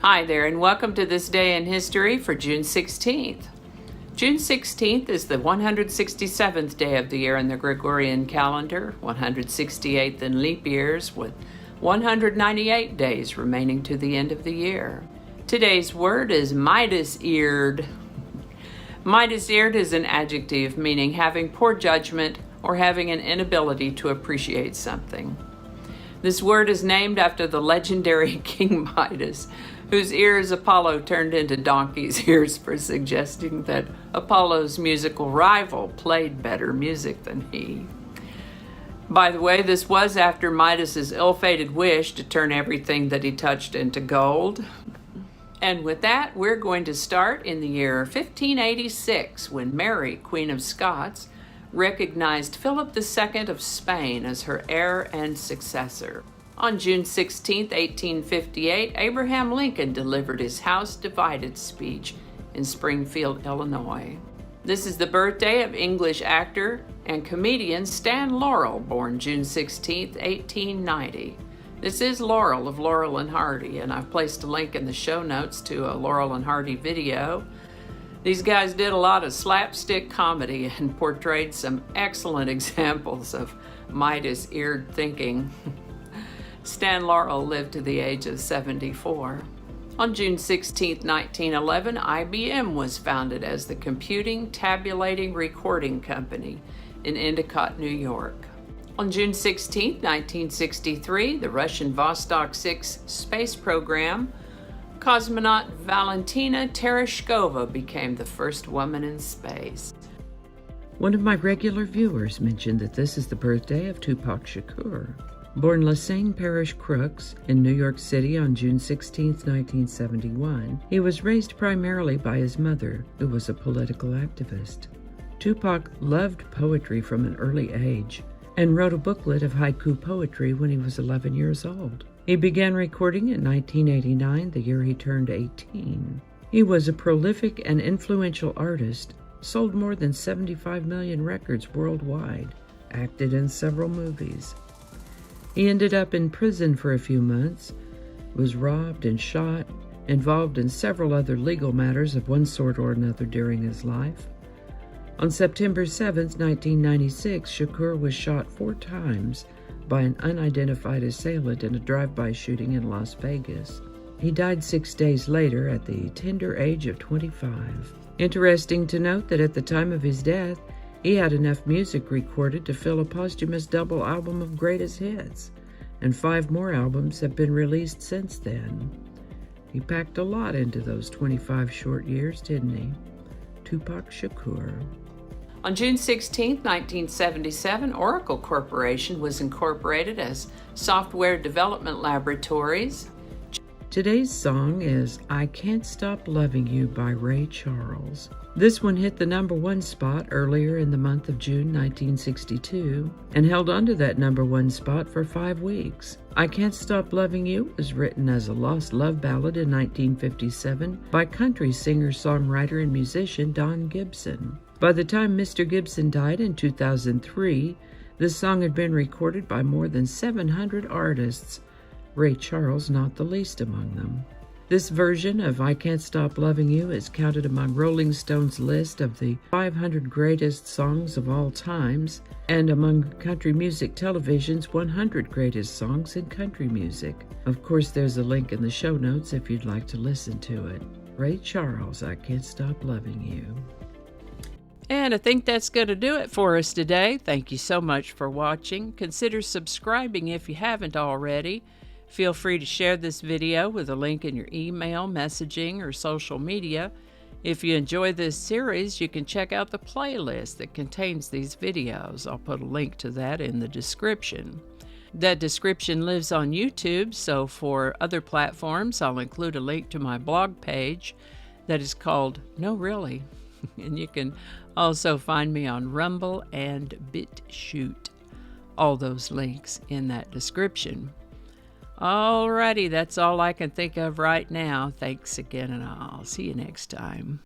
Hi there, and welcome to this day in history for June 16th. June 16th is the 167th day of the year in the Gregorian calendar, 168th in leap years, with 198 days remaining to the end of the year. Today's word is Midas-eared. Midas-eared is an adjective meaning having poor judgment or having an inability to appreciate something. This word is named after the legendary King Midas, whose ears Apollo turned into donkey's ears for suggesting that Apollo's musical rival played better music than he. By the way, this was after Midas's ill-fated wish to turn everything that he touched into gold. And with that, we're going to start in the year 1586, when Mary, Queen of Scots, recognized Philip II of Spain as her heir and successor. On June 16, 1858, Abraham Lincoln delivered his House Divided speech in Springfield, Illinois. This is the birthday of English actor and comedian Stan Laurel, born June 16, 1890. This is Laurel of Laurel and Hardy, and I've placed a link in the show notes to a Laurel and Hardy video. These guys did a lot of slapstick comedy and portrayed some excellent examples of Midas-eared thinking. Stan Laurel lived to the age of 74. On June 16, 1911, IBM was founded as the Computing, Tabulating, Recording Company in Endicott, New York. On June 16, 1963, the Russian Vostok 6 space program, cosmonaut Valentina Tereshkova became the first woman in space. One of my regular viewers mentioned that this is the birthday of Tupac Shakur. Born Lasagne Parish Crooks in New York City on June 16, 1971, he was raised primarily by his mother, who was a political activist. Tupac loved poetry from an early age and wrote a booklet of haiku poetry when he was 11 years old. He began recording in 1989, the year he turned 18. He was a prolific and influential artist, sold more than 75 million records worldwide, acted in several movies. He ended up in prison for a few months, was robbed and shot, involved in several other legal matters of one sort or another during his life. On September 7, 1996, Shakur was shot 4 times by an unidentified assailant in a drive-by shooting in Las Vegas. He died 6 days later at the tender age of 25. Interesting to note that at the time of his death, he had enough music recorded to fill a posthumous double album of greatest hits, and 5 more albums have been released since then. He packed a lot into those 25 short years, didn't he? Tupac Shakur. On June 16, 1977, Oracle Corporation was incorporated as Software Development Laboratories. Today's song is I Can't Stop Loving You by Ray Charles. This one hit the #1 spot earlier in the month of June 1962 and held onto that #1 spot for 5 weeks. I Can't Stop Loving You was written as a lost love ballad in 1957 by country singer, songwriter, and musician Don Gibson. By the time Mr. Gibson died in 2003, this song had been recorded by more than 700 artists, Ray Charles not the least among them. This version of I Can't Stop Loving You is counted among Rolling Stone's list of the 500 greatest songs of all times and among Country Music Television's 100 greatest songs in country music. Of course, there's a link in the show notes if you'd like to listen to it. Ray Charles, I Can't Stop Loving You. And I think that's going to do it for us today. Thank you so much for watching. Consider subscribing if you haven't already. Feel free to share this video with a link in your email, messaging, or social media. If you enjoy this series, you can check out the playlist that contains these videos. I'll put a link to that in the description. That description lives on YouTube, so for other platforms, I'll include a link to my blog page that is called No Really. And you can also find me on Rumble and BitChute. All those links in that description. Alrighty, that's all I can think of right now. Thanks again, and I'll see you next time.